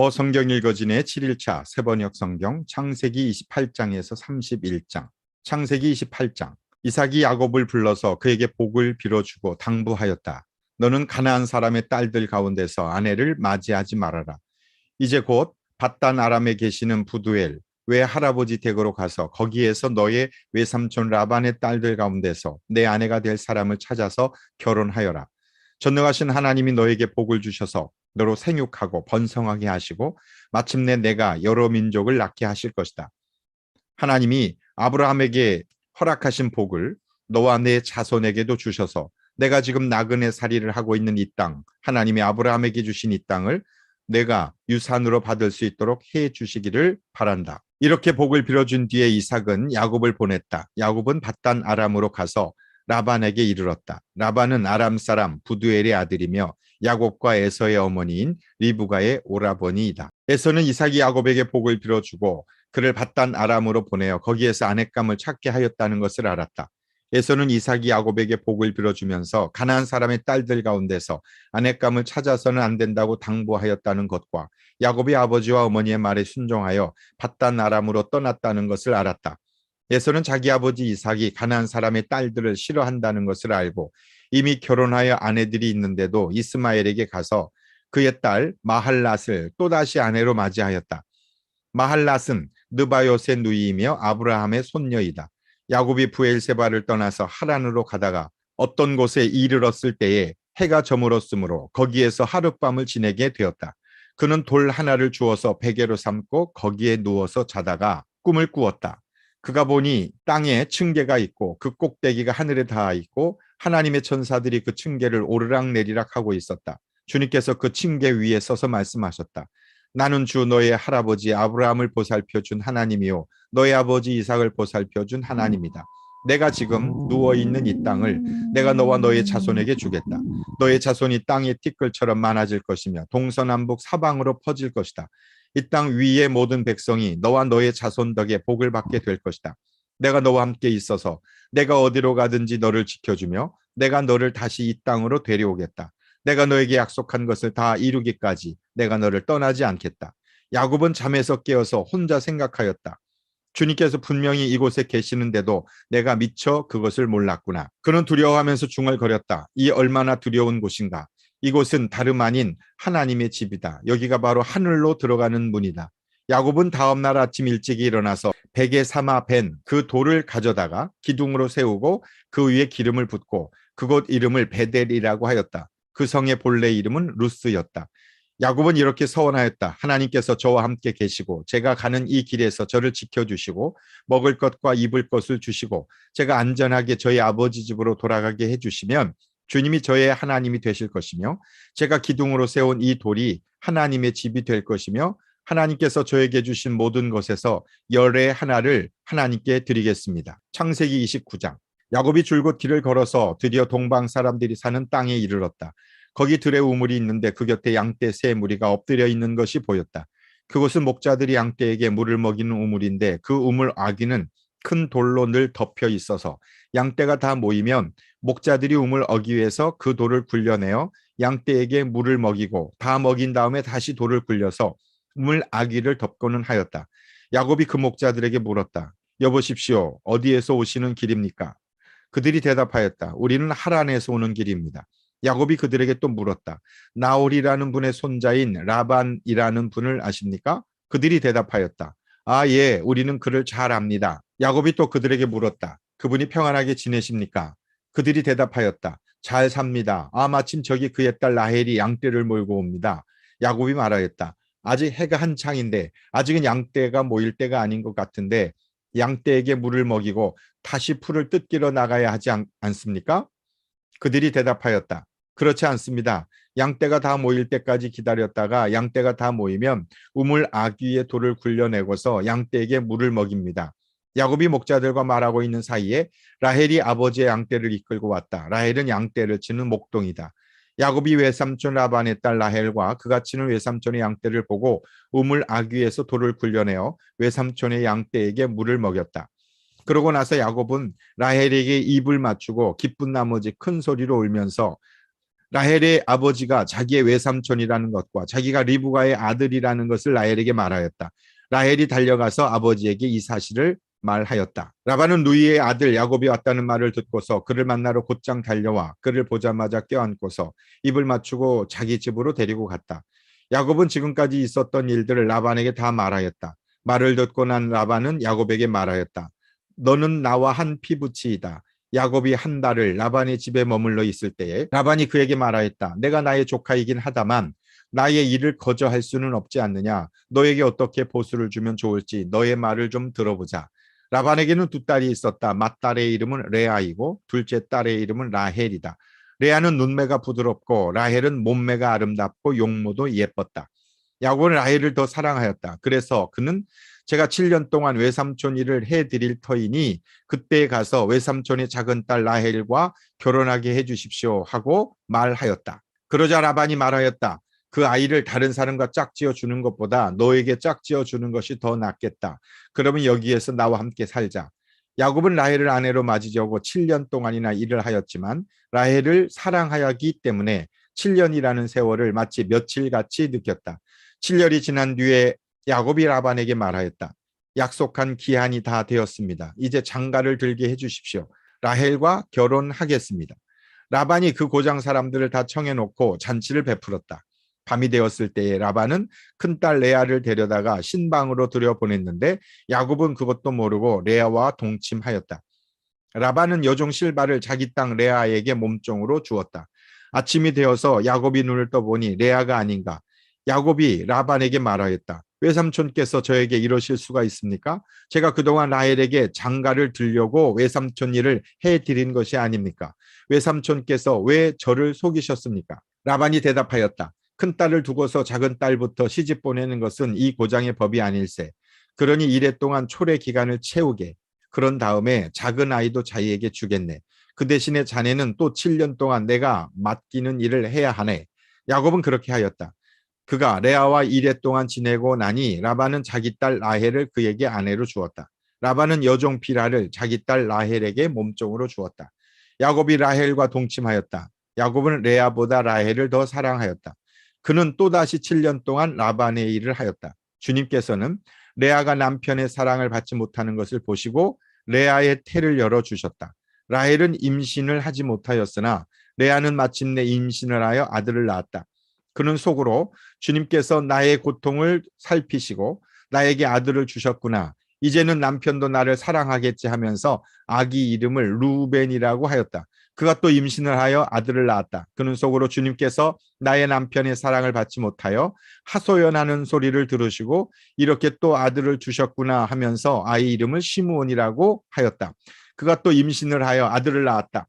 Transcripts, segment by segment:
성경 읽어진의 7일차 세번역 성경 창세기 28장에서 31장. 창세기 28장. 이삭이 야곱을 불러서 그에게 복을 빌어주고 당부하였다. 너는 가나안 사람의 딸들 가운데서 아내를 맞이하지 말아라. 이제 곧 밧단 아람에 계시는 부두엘 외할아버지 댁으로 가서 거기에서 너의 외삼촌 라반의 딸들 가운데서 내 아내가 될 사람을 찾아서 결혼하여라. 전능하신 하나님이 너에게 복을 주셔서 너로 생육하고 번성하게 하시고 마침내 내가 여러 민족을 낳게 하실 것이다. 하나님이 아브라함에게 허락하신 복을 너와 내 자손에게도 주셔서 내가 지금 나그네 살이를 하고 있는 이 땅, 하나님이 아브라함에게 주신 이 땅을 내가 유산으로 받을 수 있도록 해 주시기를 바란다. 이렇게 복을 빌어준 뒤에 이삭은 야곱을 보냈다. 야곱은 밧단 아람으로 가서 라반에게 이르렀다. 라반은 아람 사람 부두엘의 아들이며 야곱과 에서의 어머니인 리브가의 오라버니이다. 에서는 이삭이 야곱에게 복을 빌어주고 그를 밧단 아람으로 보내어 거기에서 아내감을 찾게 하였다는 것을 알았다. 에서는 이삭이 야곱에게 복을 빌어주면서 가나안 사람의 딸들 가운데서 아내감을 찾아서는 안 된다고 당부하였다는 것과 야곱의 아버지와 어머니의 말에 순종하여 밧단 아람으로 떠났다는 것을 알았다. 에서는 자기 아버지 이삭이 가나안 사람의 딸들을 싫어한다는 것을 알고 이미 결혼하여 아내들이 있는데도 이스마엘에게 가서 그의 딸 마할랏을 또다시 아내로 맞이하였다. 마할랏은 느바요의 누이이며 아브라함의 손녀이다. 야곱이 브엘세바를 떠나서 하란으로 가다가 어떤 곳에 이르렀을 때에 해가 저물었으므로 거기에서 하룻밤을 지내게 되었다. 그는 돌 하나를 주어서 베개로 삼고 거기에 누워서 자다가 꿈을 꾸었다. 그가 보니 땅에 층계가 있고 그 꼭대기가 하늘에 닿아 있고 하나님의 천사들이 그 층계를 오르락내리락 하고 있었다. 주님께서 그 층계 위에 서서 말씀하셨다. 나는 주 너의 할아버지 아브라함을 보살펴준 하나님이요 너의 아버지 이삭을 보살펴준 하나님이다. 내가 지금 누워있는 이 땅을 내가 너와 너의 자손에게 주겠다. 너의 자손이 땅의 티끌처럼 많아질 것이며 동서남북 사방으로 퍼질 것이다. 이 땅 위의 모든 백성이 너와 너의 자손 덕에 복을 받게 될 것이다. 내가 너와 함께 있어서 내가 어디로 가든지 너를 지켜주며 내가 너를 다시 이 땅으로 데려오겠다. 내가 너에게 약속한 것을 다 이루기까지 내가 너를 떠나지 않겠다. 야곱은 잠에서 깨어서 혼자 생각하였다. 주님께서 분명히 이곳에 계시는데도 내가 미처 그것을 몰랐구나. 그는 두려워하면서 중얼거렸다. 이 얼마나 두려운 곳인가. 이곳은 다름 아닌 하나님의 집이다. 여기가 바로 하늘로 들어가는 문이다. 야곱은 다음 날 아침 일찍이 일어나서 베개 삼아 벤 그 돌을 가져다가 기둥으로 세우고 그 위에 기름을 붓고 그곳 이름을 베델이라고 하였다. 그 성의 본래 이름은 루스였다. 야곱은 이렇게 서원하였다. 하나님께서 저와 함께 계시고 제가 가는 이 길에서 저를 지켜주시고 먹을 것과 입을 것을 주시고 제가 안전하게 저희 아버지 집으로 돌아가게 해주시면 주님이 저의 하나님이 되실 것이며 제가 기둥으로 세운 이 돌이 하나님의 집이 될 것이며 하나님께서 저에게 주신 모든 것에서 열의 하나를 하나님께 드리겠습니다. 창세기 29장. 야곱이 줄곧 길을 걸어서 드디어 동방 사람들이 사는 땅에 이르렀다. 거기 들의 우물이 있는데 그 곁에 양떼 세 무리가 엎드려 있는 것이 보였다. 그곳은 목자들이 양떼에게 물을 먹이는 우물인데 그 우물 아귀는 큰 돌로 늘 덮여 있어서 양떼가 다 모이면 목자들이 우물 어귀에서 그 돌을 굴려내어 양떼에게 물을 먹이고 다 먹인 다음에 다시 돌을 굴려서 우물 아귀를 덮고는 하였다. 야곱이 그 목자들에게 물었다. 여보십시오. 어디에서 오시는 길입니까? 그들이 대답하였다. 우리는 하란에서 오는 길입니다. 야곱이 그들에게 또 물었다. 나홀이라는 분의 손자인 라반이라는 분을 아십니까? 그들이 대답하였다. 아, 예, 우리는 그를 잘 압니다. 야곱이 또 그들에게 물었다. 그분이 평안하게 지내십니까? 그들이 대답하였다. 잘 삽니다. 아, 마침 저기 그의 딸 라헬이 양떼를 몰고 옵니다. 야곱이 말하였다. 아직 해가 한창인데 아직은 양떼가 모일 때가 아닌 것 같은데 양떼에게 물을 먹이고 다시 풀을 뜯기러 나가야 하지 않습니까? 그들이 대답하였다. 그렇지 않습니다. 양떼가 다 모일 때까지 기다렸다가 양떼가 다 모이면 우물 아귀의 돌을 굴려내고서 양떼에게 물을 먹입니다. 야곱이 목자들과 말하고 있는 사이에 라헬이 아버지의 양떼를 이끌고 왔다. 라헬은 양떼를 치는 목동이다. 야곱이 외삼촌 라반의 딸 라헬과 그가 치는 외삼촌의 양떼를 보고 우물 아귀에서 돌을 굴려내어 외삼촌의 양떼에게 물을 먹였다. 그러고 나서 야곱은 라헬에게 입을 맞추고 기쁜 나머지 큰 소리로 울면서 라헬의 아버지가 자기의 외삼촌이라는 것과 자기가 리브가의 아들이라는 것을 라헬에게 말하였다. 라헬이 달려가서 아버지에게 이 사실을 말하였다. 라반은 누이의 아들 야곱이 왔다는 말을 듣고서 그를 만나러 곧장 달려와 그를 보자마자 껴안고서 입을 맞추고 자기 집으로 데리고 갔다. 야곱은 지금까지 있었던 일들을 라반에게 다 말하였다. 말을 듣고 난 라반은 야곱에게 말하였다. 너는 나와 한 피부치이다. 야곱이 한 달을 라반의 집에 머물러 있을 때에 라반이 그에게 말하였다. 내가 나의 조카이긴 하다만 나의 일을 거저할 수는 없지 않느냐. 너에게 어떻게 보수를 주면 좋을지 너의 말을 좀 들어보자. 라반에게는 두 딸이 있었다. 맏딸의 이름은 레아이고 둘째 딸의 이름은 라헬이다. 레아는 눈매가 부드럽고 라헬은 몸매가 아름답고 용모도 예뻤다. 야곱은 라헬을 더 사랑하였다. 그래서 그는 제가 7년 동안 외삼촌 일을 해드릴 터이니 그때 가서 외삼촌의 작은 딸 라헬과 결혼하게 해주십시오 하고 말하였다. 그러자 라반이 말하였다. 그 아이를 다른 사람과 짝지어 주는 것보다 너에게 짝지어 주는 것이 더 낫겠다. 그러면 여기에서 나와 함께 살자. 야곱은 라헬을 아내로 맞이려고 7년 동안이나 일을 하였지만 라헬을 사랑하였기 때문에 7년이라는 세월을 마치 며칠같이 느꼈다. 7년이 지난 뒤에 야곱이 라반에게 말하였다. 약속한 기한이 다 되었습니다. 이제 장가를 들게 해주십시오. 라헬과 결혼하겠습니다. 라반이 그 고장 사람들을 다 청해놓고 잔치를 베풀었다. 밤이 되었을 때에 라반은 큰딸 레아를 데려다가 신방으로 들여보냈는데 야곱은 그것도 모르고 레아와 동침하였다. 라반은 여종 실바를 자기 땅 레아에게 몸종으로 주었다. 아침이 되어서 야곱이 눈을 떠보니 레아가 아닌가. 야곱이 라반에게 말하였다. 외삼촌께서 저에게 이러실 수가 있습니까? 제가 그동안 라헬에게 장가를 들려고 외삼촌 일을 해드린 것이 아닙니까? 외삼촌께서 왜 저를 속이셨습니까? 라반이 대답하였다. 큰딸을 두고서 작은 딸부터 시집 보내는 것은 이 고장의 법이 아닐세. 그러니 이래 동안 초래 기간을 채우게. 그런 다음에 작은 아이도 자기에게 주겠네. 그 대신에 자네는 또 7년 동안 내가 맡기는 일을 해야 하네. 야곱은 그렇게 하였다. 그가 레아와 이래 동안 지내고 나니 라반은 자기 딸 라헬을 그에게 아내로 주었다. 라반은 여종 비라를 자기 딸 라헬에게 몸종으로 주었다. 야곱이 라헬과 동침하였다. 야곱은 레아보다 라헬을 더 사랑하였다. 그는 또다시 7년 동안 라반의 일을 하였다. 주님께서는 레아가 남편의 사랑을 받지 못하는 것을 보시고 레아의 태를 열어주셨다. 라헬은 임신을 하지 못하였으나 레아는 마침내 임신을 하여 아들을 낳았다. 그는 속으로 주님께서 나의 고통을 살피시고 나에게 아들을 주셨구나. 이제는 남편도 나를 사랑하겠지 하면서 아기 이름을 루벤이라고 하였다. 그가 또 임신을 하여 아들을 낳았다. 그는 속으로 주님께서 나의 남편의 사랑을 받지 못하여 하소연하는 소리를 들으시고 이렇게 또 아들을 주셨구나 하면서 아이 이름을 시므온이라고 하였다. 그가 또 임신을 하여 아들을 낳았다.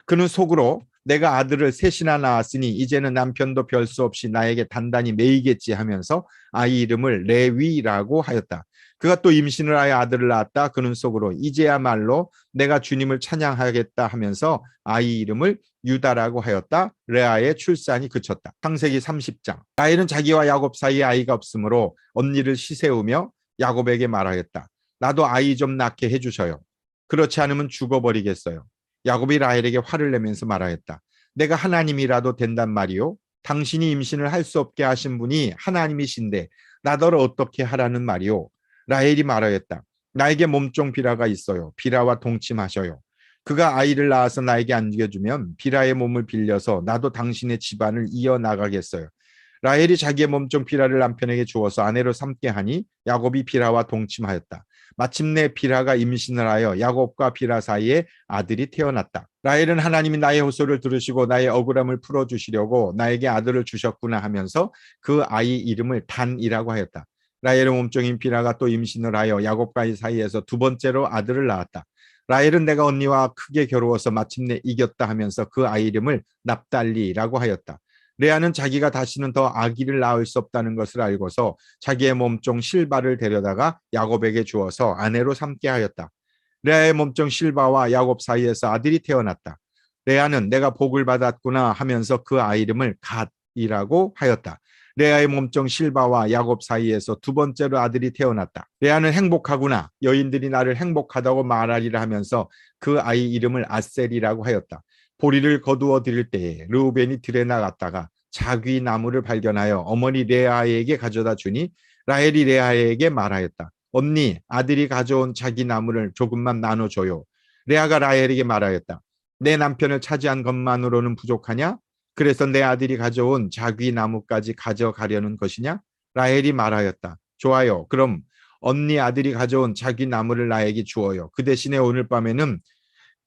그는 속으로 내가 아들을 셋이나 낳았으니 이제는 남편도 별 수 없이 나에게 단단히 매이겠지 하면서 아이 이름을 레위라고 하였다. 그가 또 임신을 하여 아들을 낳았다. 그는 속으로 이제야말로 내가 주님을 찬양하겠다 하면서 아이 이름을 유다라고 하였다. 레아의 출산이 그쳤다. 창세기 30장. 라헬은 자기와 야곱 사이에 아이가 없으므로 언니를 시세우며 야곱에게 말하였다. 나도 아이 좀 낳게 해주셔요. 그렇지 않으면 죽어버리겠어요. 야곱이 라헬에게 화를 내면서 말하였다. 내가 하나님이라도 된단 말이요. 당신이 임신을 할 수 없게 하신 분이 하나님이신데 나더러 어떻게 하라는 말이요. 라헬이 말하였다. 나에게 몸종 비라가 있어요. 비라와 동침하셔요. 그가 아이를 낳아서 나에게 안겨주면 비라의 몸을 빌려서 나도 당신의 집안을 이어나가겠어요. 라헬이 자기의 몸종 비라를 남편에게 주어서 아내로 삼게 하니 야곱이 비라와 동침하였다. 마침내 비라가 임신을 하여 야곱과 비라 사이에 아들이 태어났다. 라헬은 하나님이 나의 호소를 들으시고 나의 억울함을 풀어주시려고 나에게 아들을 주셨구나 하면서 그 아이 이름을 단이라고 하였다. 라헬의 몸종인 비라가 또 임신을 하여 야곱과 사이에서 두 번째로 아들을 낳았다. 라헬은 내가 언니와 크게 겨루어서 마침내 이겼다 하면서 그 아이 이름을 납달리라고 하였다. 레아는 자기가 다시는 더 아기를 낳을 수 없다는 것을 알고서 자기의 몸종 실바를 데려다가 야곱에게 주어서 아내로 삼게 하였다. 레아의 몸종 실바와 야곱 사이에서 아들이 태어났다. 레아는 내가 복을 받았구나 하면서 그 아이 이름을 갓이라고 하였다. 레아의 몸종 실바와 야곱 사이에서 두 번째로 아들이 태어났다. 레아는 행복하구나. 여인들이 나를 행복하다고 말하리라 하면서 그 아이 이름을 아셀이라고 하였다. 보리를 거두어 드릴 때에 르우벤이 들에 나갔다가 자귀 나무를 발견하여 어머니 레아에게 가져다 주니 라헬이 레아에게 말하였다. 언니, 아들이 가져온 자기 나무를 조금만 나눠줘요. 레아가 라헬에게 말하였다. 내 남편을 차지한 것만으로는 부족하냐? 그래서 내 아들이 가져온 자귀 나무까지 가져가려는 것이냐? 라헬이 말하였다. 좋아요. 그럼 언니 아들이 가져온 자귀 나무를 나에게 주어요. 그 대신에 오늘 밤에는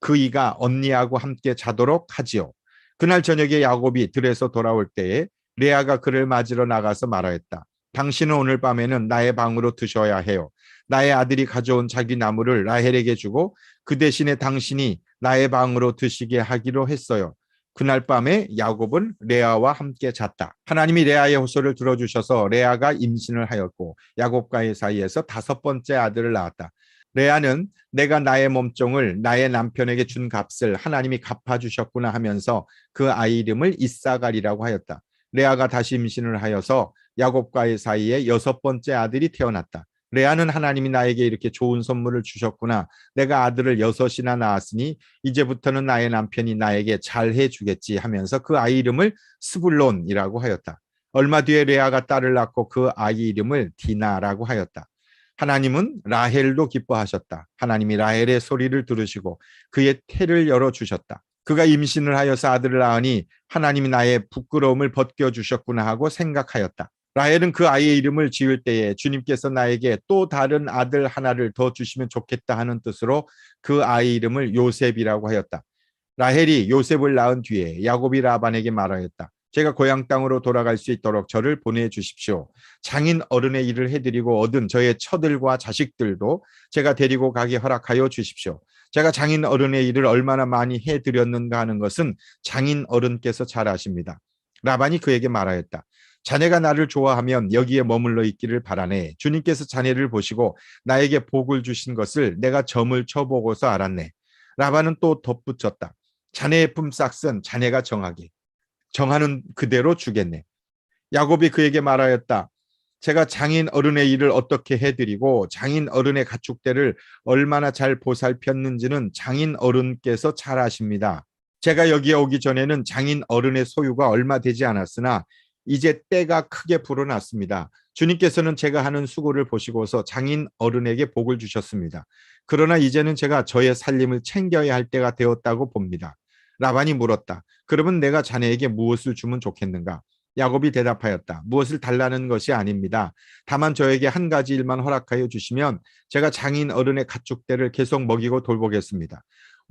그이가 언니하고 함께 자도록 하지요. 그날 저녁에 야곱이 들에서 돌아올 때에 레아가 그를 맞으러 나가서 말하였다. 당신은 오늘 밤에는 나의 방으로 드셔야 해요. 나의 아들이 가져온 자기 나무를 라헬에게 주고 그 대신에 당신이 나의 방으로 드시게 하기로 했어요. 그날 밤에 야곱은 레아와 함께 잤다. 하나님이 레아의 호소를 들어주셔서 레아가 임신을 하였고 야곱과의 사이에서 5번째 아들을 낳았다. 레아는 내가 나의 몸종을 나의 남편에게 준 값을 하나님이 갚아주셨구나 하면서 그 아이 이름을 이사갈이라고 하였다. 레아가 다시 임신을 하여서 야곱과의 사이에 6번째 아들이 태어났다. 레아는 하나님이 나에게 이렇게 좋은 선물을 주셨구나. 내가 아들을 6이나 낳았으니 이제부터는 나의 남편이 나에게 잘해 주겠지 하면서 그 아이 이름을 스불론이라고 하였다. 얼마 뒤에 레아가 딸을 낳고 그 아이 이름을 디나라고 하였다. 하나님은 라헬도 기뻐하셨다. 하나님이 라헬의 소리를 들으시고 그의 태를 열어주셨다. 그가 임신을 하여서 아들을 낳으니 하나님이 나의 부끄러움을 벗겨주셨구나 하고 생각하였다. 라헬은 그 아이의 이름을 지을 때에 주님께서 나에게 또 다른 아들 하나를 더 주시면 좋겠다 하는 뜻으로 그 아이 이름을 요셉이라고 하였다. 라헬이 요셉을 낳은 뒤에 야곱이 라반에게 말하였다. 제가 고향 땅으로 돌아갈 수 있도록 저를 보내주십시오. 장인 어른의 일을 해드리고 얻은 저의 처들과 자식들도 제가 데리고 가게 허락하여 주십시오. 제가 장인 어른의 일을 얼마나 많이 해드렸는가 하는 것은 장인 어른께서 잘 아십니다. 라반이 그에게 말하였다. 자네가 나를 좋아하면 여기에 머물러 있기를 바라네. 주님께서 자네를 보시고 나에게 복을 주신 것을 내가 점을 쳐보고서 알았네. 라반은 또 덧붙였다. 자네의 품삯은 자네가 정하게. 정하는 그대로 주겠네. 야곱이 그에게 말하였다. 제가 장인 어른의 일을 어떻게 해드리고 장인 어른의 가축대를 얼마나 잘 보살폈는지는 장인 어른께서 잘 아십니다. 제가 여기에 오기 전에는 장인 어른의 소유가 얼마 되지 않았으나 이제 때가 크게 불어났습니다. 주님께서는 제가 하는 수고를 보시고서 장인 어른에게 복을 주셨습니다. 그러나 이제는 제가 저의 살림을 챙겨야 할 때가 되었다고 봅니다. 라반이 물었다. 그러면 내가 자네에게 무엇을 주면 좋겠는가? 야곱이 대답하였다. 무엇을 달라는 것이 아닙니다. 다만 저에게 한 가지 일만 허락하여 주시면 제가 장인 어른의 가축대를 계속 먹이고 돌보겠습니다.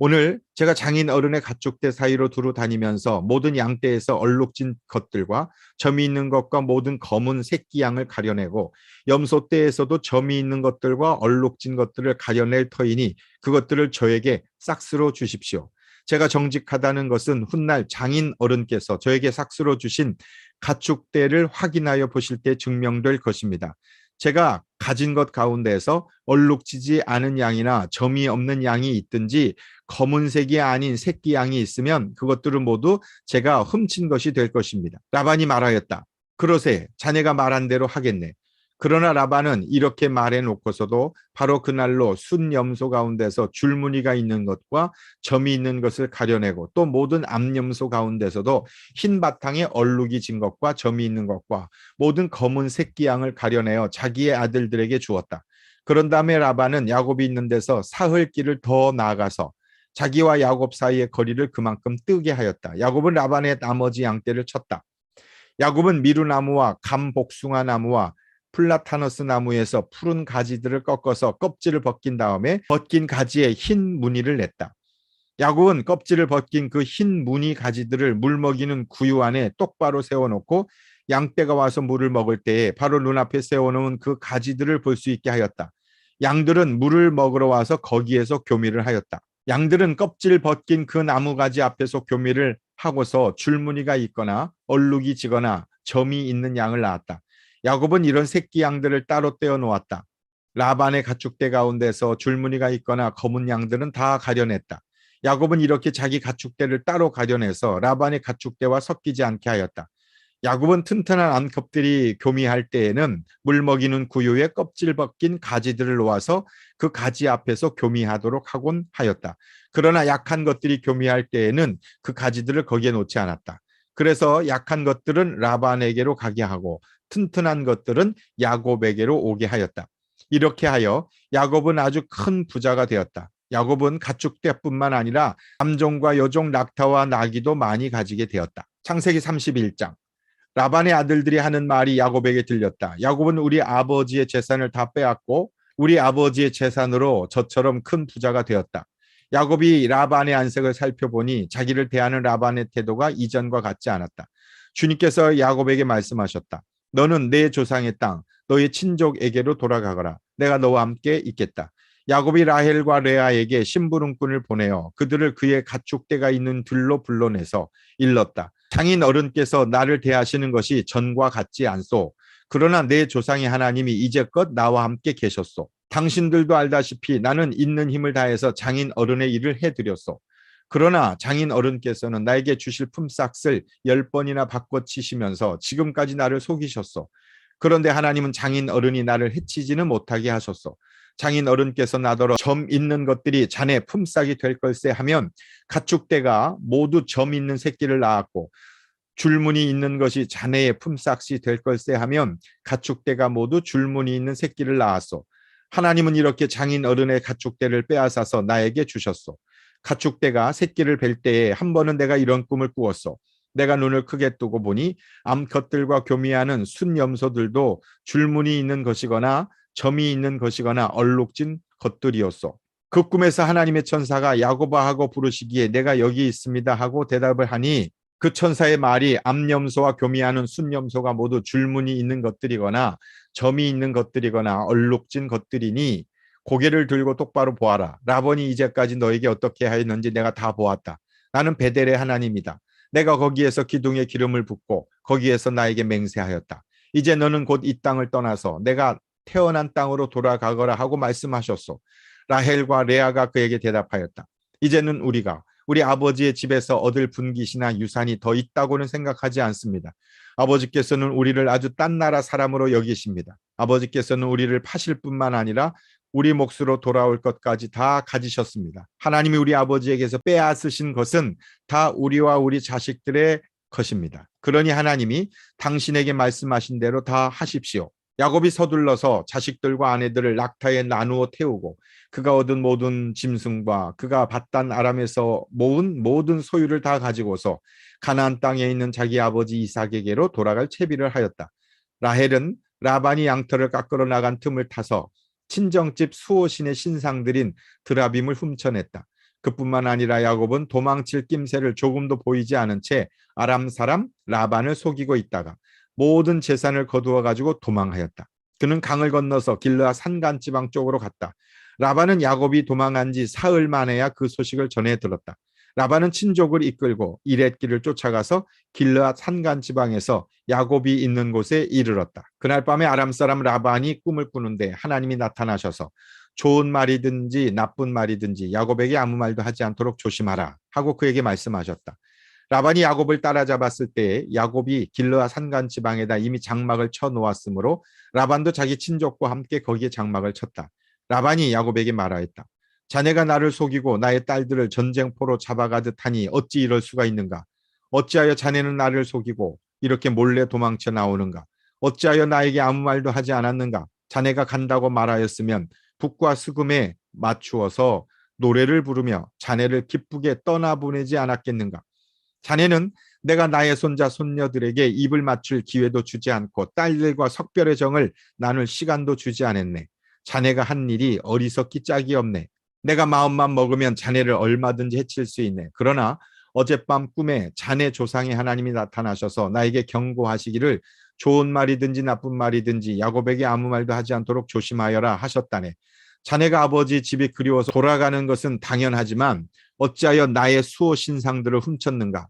오늘 제가 장인 어른의 가축대 사이로 두루 다니면서 모든 양떼에서 얼룩진 것들과 점이 있는 것과 모든 검은 새끼 양을 가려내고 염소떼에서도 점이 있는 것들과 얼룩진 것들을 가려낼 터이니 그것들을 저에게 싹스로 주십시오. 제가 정직하다는 것은 훗날 장인 어른께서 저에게 삭스로 주신 가축대를 확인하여 보실 때 증명될 것입니다. 제가 가진 것 가운데서 얼룩지지 않은 양이나 점이 없는 양이 있든지 검은색이 아닌 새끼 양이 있으면 그것들은 모두 제가 훔친 것이 될 것입니다. 라반이 말하였다. 그러세, 자네가 말한 대로 하겠네. 그러나 라반은 이렇게 말해놓고서도 바로 그날로 순염소 가운데서 줄무늬가 있는 것과 점이 있는 것을 가려내고 또 모든 암염소 가운데서도 흰 바탕에 얼룩이 진 것과 점이 있는 것과 모든 검은 새끼 양을 가려내어 자기의 아들들에게 주었다. 그런 다음에 라반은 야곱이 있는 데서 사흘 길을 더 나아가서 자기와 야곱 사이의 거리를 그만큼 뜨게 하였다. 야곱은 라반의 나머지 양떼를 쳤다. 야곱은 미루나무와 감복숭아 나무와 플라타너스 나무에서 푸른 가지들을 꺾어서 껍질을 벗긴 다음에 벗긴 가지에 흰 무늬를 냈다. 야곱은 껍질을 벗긴 그 흰 무늬 가지들을 물 먹이는 구유 안에 똑바로 세워놓고 양떼가 와서 물을 먹을 때에 바로 눈앞에 세워놓은 그 가지들을 볼 수 있게 하였다. 양들은 물을 먹으러 와서 거기에서 교미를 하였다. 양들은 껍질 벗긴 그 나무가지 앞에서 교미를 하고서 줄무늬가 있거나 얼룩이 지거나 점이 있는 양을 낳았다. 야곱은 이런 새끼 양들을 따로 떼어 놓았다. 라반의 가축대 가운데서 줄무늬가 있거나 검은 양들은 다 가려냈다. 야곱은 이렇게 자기 가축대를 따로 가려내서 라반의 가축대와 섞이지 않게 하였다. 야곱은 튼튼한 암컷들이 교미할 때에는 물 먹이는 구유에 껍질 벗긴 가지들을 놓아서 그 가지 앞에서 교미하도록 하곤 하였다. 그러나 약한 것들이 교미할 때에는 그 가지들을 거기에 놓지 않았다. 그래서 약한 것들은 라반에게로 가게 하고 튼튼한 것들은 야곱에게로 오게 하였다. 이렇게 하여 야곱은 아주 큰 부자가 되었다. 야곱은 가축대뿐만 아니라 남종과 여종 낙타와 나귀도 많이 가지게 되었다. 창세기 31장. 라반의 아들들이 하는 말이 야곱에게 들렸다. 야곱은 우리 아버지의 재산을 다 빼앗고 우리 아버지의 재산으로 저처럼 큰 부자가 되었다. 야곱이 라반의 안색을 살펴보니 자기를 대하는 라반의 태도가 이전과 같지 않았다. 주님께서 야곱에게 말씀하셨다. 너는 내 조상의 땅, 너의 친족에게로 돌아가거라. 내가 너와 함께 있겠다. 야곱이 라헬과 레아에게 심부름꾼을 보내어 그들을 그의 가축대가 있는 들로 불러내서 일렀다. 장인 어른께서 나를 대하시는 것이 전과 같지 않소. 그러나 내 조상의 하나님이 이제껏 나와 함께 계셨소. 당신들도 알다시피 나는 있는 힘을 다해서 장인 어른의 일을 해드렸소. 그러나 장인 어른께서는 나에게 주실 품삯을 10번이나 바꿔치시면서 지금까지 나를 속이셨소. 그런데 하나님은 장인 어른이 나를 해치지는 못하게 하셨소. 장인 어른께서 나더러 점 있는 것들이 자네 품삯이 될 걸세 하면 가축대가 모두 점 있는 새끼를 낳았고 줄무늬 있는 것이 자네의 품삯이 될 걸세 하면 가축대가 모두 줄무늬 있는 새끼를 낳았소. 하나님은 이렇게 장인 어른의 가축대를 빼앗아서 나에게 주셨소. 가축대가 새끼를 뵐 때에 한 번은 내가 이런 꿈을 꾸었소. 내가 눈을 크게 뜨고 보니 암컷들과 교미하는 순염소들도 줄무늬 있는 것이거나 점이 있는 것이거나 얼룩진 것들이었소. 그 꿈에서 하나님의 천사가 야곱아 하고 부르시기에 내가 여기 있습니다 하고 대답을 하니 그 천사의 말이 암염소와 교미하는 순염소가 모두 줄무늬 있는 것들이거나 점이 있는 것들이거나 얼룩진 것들이니 고개를 들고 똑바로 보아라. 라반이 이제까지 너에게 어떻게 하였는지 내가 다 보았다. 나는 베델의 하나님이다. 내가 거기에서 기둥에 기름을 붓고 거기에서 나에게 맹세하였다. 이제 너는 곧 이 땅을 떠나서 내가 태어난 땅으로 돌아가거라 하고 말씀하셨소. 라헬과 레아가 그에게 대답하였다. 이제는 우리가 우리 아버지의 집에서 얻을 분깃이나 유산이 더 있다고는 생각하지 않습니다. 아버지께서는 우리를 아주 딴 나라 사람으로 여기십니다. 아버지께서는 우리를 파실 뿐만 아니라 우리 몫으로 돌아올 것까지 다 가지셨습니다. 하나님이 우리 아버지에게서 빼앗으신 것은 다 우리와 우리 자식들의 것입니다. 그러니 하나님이 당신에게 말씀하신 대로 다 하십시오. 야곱이 서둘러서 자식들과 아내들을 낙타에 나누어 태우고 그가 얻은 모든 짐승과 그가 밧단 아람에서 모은 모든 소유를 다 가지고서 가나안 땅에 있는 자기 아버지 이삭에게로 돌아갈 채비를 하였다. 라헬은 라반이 양털을 깎으러 나간 틈을 타서 친정집 수호신의 신상들인 드라빔을 훔쳐냈다. 그뿐만 아니라 야곱은 도망칠 낌새를 조금도 보이지 않은 채 아람 사람 라반을 속이고 있다가 모든 재산을 거두어 가지고 도망하였다. 그는 강을 건너서 길르앗 산간 지방 쪽으로 갔다. 라반은 야곱이 도망한 지 사흘 만에야 그 소식을 전해 들었다. 라반은 친족을 이끌고 이렛길을 쫓아가서 길르앗 산간 지방에서 야곱이 있는 곳에 이르렀다. 그날 밤에 아람 사람 라반이 꿈을 꾸는데 하나님이 나타나셔서 좋은 말이든지 나쁜 말이든지 야곱에게 아무 말도 하지 않도록 조심하라 하고 그에게 말씀하셨다. 라반이 야곱을 따라잡았을 때 야곱이 길르앗 산간 지방에다 이미 장막을 쳐 놓았으므로 라반도 자기 친족과 함께 거기에 장막을 쳤다. 라반이 야곱에게 말하였다. 자네가 나를 속이고 나의 딸들을 전쟁포로 잡아가듯 하니 어찌 이럴 수가 있는가? 어찌하여 자네는 나를 속이고 이렇게 몰래 도망쳐 나오는가? 어찌하여 나에게 아무 말도 하지 않았는가? 자네가 간다고 말하였으면 북과 수금에 맞추어서 노래를 부르며 자네를 기쁘게 떠나보내지 않았겠는가? 자네는 내가 나의 손자 손녀들에게 입을 맞출 기회도 주지 않고 딸들과 석별의 정을 나눌 시간도 주지 않았네. 자네가 한 일이 어리석기 짝이 없네. 내가 마음만 먹으면 자네를 얼마든지 해칠 수 있네. 그러나 어젯밤 꿈에 자네 조상의 하나님이 나타나셔서 나에게 경고하시기를 좋은 말이든지 나쁜 말이든지 야곱에게 아무 말도 하지 않도록 조심하여라 하셨다네. 자네가 아버지 집이 그리워서 돌아가는 것은 당연하지만 어찌하여 나의 수호 신상들을 훔쳤는가?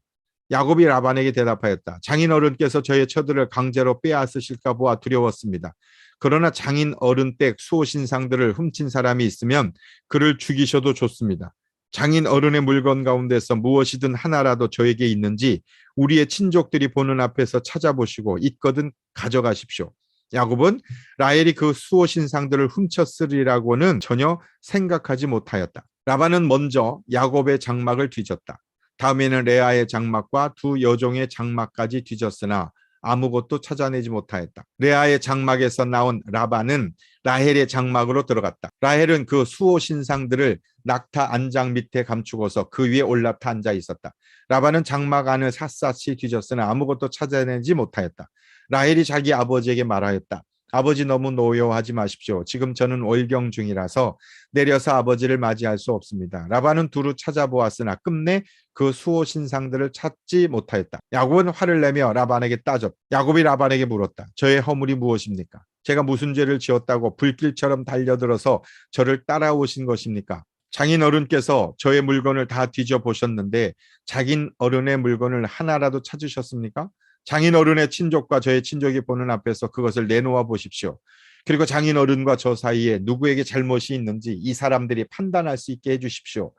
야곱이 라반에게 대답하였다. 장인 어른께서 저의 처들을 강제로 빼앗으실까 보아 두려웠습니다. 그러나 장인 어른 댁 수호 신상들을 훔친 사람이 있으면 그를 죽이셔도 좋습니다. 장인 어른의 물건 가운데서 무엇이든 하나라도 저에게 있는지 우리의 친족들이 보는 앞에서 찾아보시고 있거든 가져가십시오. 야곱은 라헬이 그 수호 신상들을 훔쳤으리라고는 전혀 생각하지 못하였다. 라반은 먼저 야곱의 장막을 뒤졌다. 다음에는 레아의 장막과 두 여종의 장막까지 뒤졌으나 아무것도 찾아내지 못하였다. 레아의 장막에서 나온 라반은 라헬의 장막으로 들어갔다. 라헬은 그 수호 신상들을 낙타 안장 밑에 감추고서 그 위에 올라타 앉아 있었다. 라반은 장막 안을 샅샅이 뒤졌으나 아무것도 찾아내지 못하였다. 라헬이 자기 아버지에게 말하였다. 아버지 너무 노여워하지 마십시오. 지금 저는 월경 중이라서 내려서 아버지를 맞이할 수 없습니다. 라반은 두루 찾아보았으나 끝내 그 수호 신상들을 찾지 못하였다. 야곱은 화를 내며 라반에게 따졌다. 야곱이 라반에게 물었다. 저의 허물이 무엇입니까? 제가 무슨 죄를 지었다고 불길처럼 달려들어서 저를 따라오신 것입니까? 장인 어른께서 저의 물건을 다 뒤져보셨는데 장인 어른의 물건을 하나라도 찾으셨습니까? 장인 어른의 친족과 저의 친족이 보는 앞에서 그것을 내놓아 보십시오. 그리고 장인 어른과 저 사이에 누구에게 잘못이 있는지 이 사람들이 판단할 수 있게 해주십시오.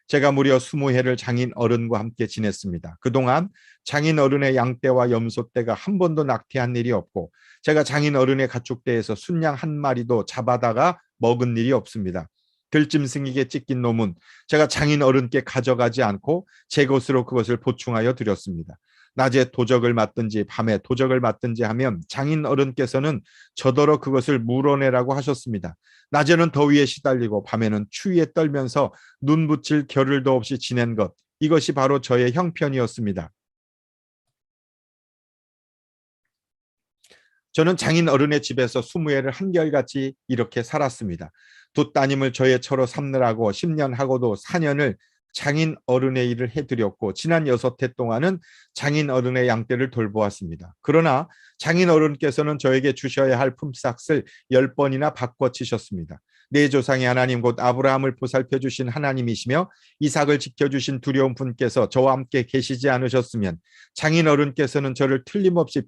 제가 무려 20해를 장인 어른과 함께 지냈습니다. 그동안 장인 어른의 양떼와 염소떼가 한 번도 낙태한 일이 없고 제가 장인 어른의 가축대에서 순양 한 마리도 잡아다가 먹은 일이 없습니다. 들짐승에게 찢긴 놈은 제가 장인 어른께 가져가지 않고 제 것으로 그것을 보충하여 드렸습니다. 낮에 도적을 맞든지 밤에 도적을 맞든지 하면 장인 어른께서는 저더러 그것을 물어내라고 하셨습니다. 낮에는 더위에 시달리고 밤에는 추위에 떨면서 눈 붙일 겨를도 없이 지낸 것, 이것이 바로 저의 형편이었습니다. 저는 장인 어른의 집에서 20해를 한결같이 이렇게 살았습니다. 두 따님을 저의 처로 삼느라고 10년 하고도 4년을 장인 어른의 일을 해드렸고 지난 6해 동안은 장인 어른의 양떼를 돌보았습니다. 그러나 장인 어른께서는 저에게 주셔야 할 품삯을 10번이나 바꿔치셨습니다. 내 조상의 하나님 곧 아브라함을 보살펴 주신 하나님이시며 이삭을 지켜주신 두려운 분께서 저와 함께 계시지 않으셨으면 장인 어른께서는 저를 틀림없이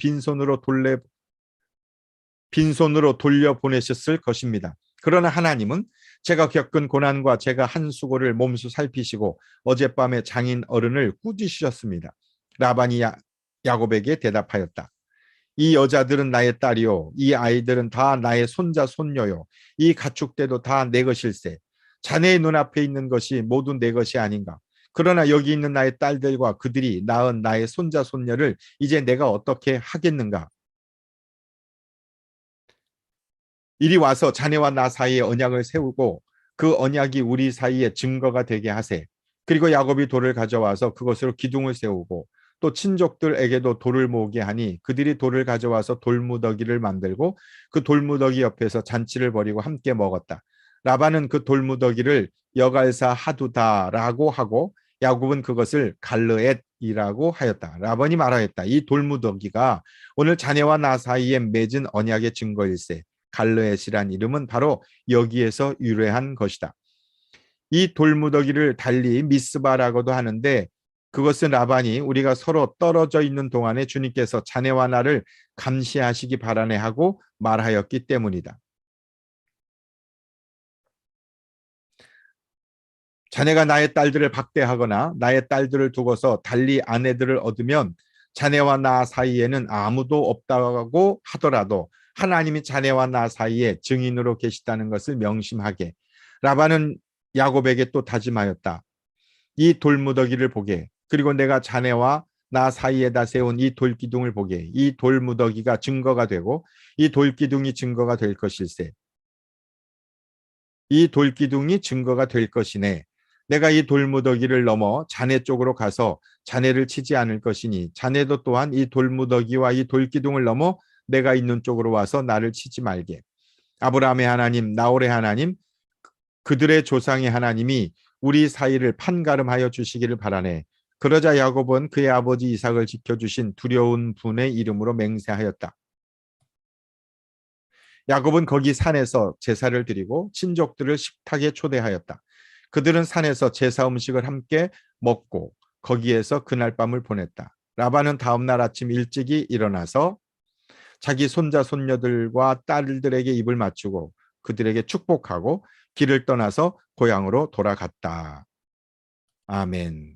빈손으로 돌려보내셨을 것입니다. 그러나 하나님은 제가 겪은 고난과 제가 한 수고를 몸소 살피시고 어젯밤에 장인 어른을 꾸짖으셨습니다. 라반이 야곱에게 대답하였다. 이 여자들은 나의 딸이요. 이 아이들은 다 나의 손자 손녀요. 이 가축대도 다 내 것일세. 자네의 눈앞에 있는 것이 모두 내 것이 아닌가. 그러나 여기 있는 나의 딸들과 그들이 낳은 나의 손자 손녀를 이제 내가 어떻게 하겠는가. 이리 와서 자네와 나 사이에 언약을 세우고 그 언약이 우리 사이에 증거가 되게 하세. 그리고 야곱이 돌을 가져와서 그것으로 기둥을 세우고 또 친족들에게도 돌을 모으게 하니 그들이 돌을 가져와서 돌무더기를 만들고 그 돌무더기 옆에서 잔치를 벌이고 함께 먹었다. 라반은 그 돌무더기를 여갈사 하두다라고 하고 야곱은 그것을 갈르엣이라고 하였다. 라반이 말하였다. 이 돌무더기가 오늘 자네와 나 사이에 맺은 언약의 증거일세. 갈르엣이란 이름은 바로 여기에서 유래한 것이다. 이 돌무더기를 달리 미스바라고도 하는데 그것은 라반이 우리가 서로 떨어져 있는 동안에 주님께서 자네와 나를 감시하시기 바라네 하고 말하였기 때문이다. 자네가 나의 딸들을 박대하거나 나의 딸들을 두고서 달리 아내들을 얻으면 자네와 나 사이에는 아무도 없다고 하더라도 하나님이 자네와 나 사이에 증인으로 계시다는 것을 명심하게. 라반은 야곱에게 또 다짐하였다. 이 돌무더기를 보게. 그리고 내가 자네와 나 사이에다 세운 이 돌기둥을 보게. 이 돌무더기가 증거가 되고 이 돌기둥이 증거가 될 것일세. 이 돌기둥이 증거가 될 것이네. 내가 이 돌무더기를 넘어 자네 쪽으로 가서 자네를 치지 않을 것이니 자네도 또한 이 돌무더기와 이 돌기둥을 넘어 내가 있는 쪽으로 와서 나를 치지 말게. 아브라함의 하나님, 나홀의 하나님, 그들의 조상의 하나님이 우리 사이를 판가름하여 주시기를 바라네. 그러자 야곱은 그의 아버지 이삭을 지켜주신 두려운 분의 이름으로 맹세하였다. 야곱은 거기 산에서 제사를 드리고 친족들을 식탁에 초대하였다. 그들은 산에서 제사 음식을 함께 먹고 거기에서 그날 밤을 보냈다. 라반은 다음날 아침 일찍이 일어나서 자기 손자 손녀들과 딸들에게 입을 맞추고 그들에게 축복하고 길을 떠나서 고향으로 돌아갔다. 아멘.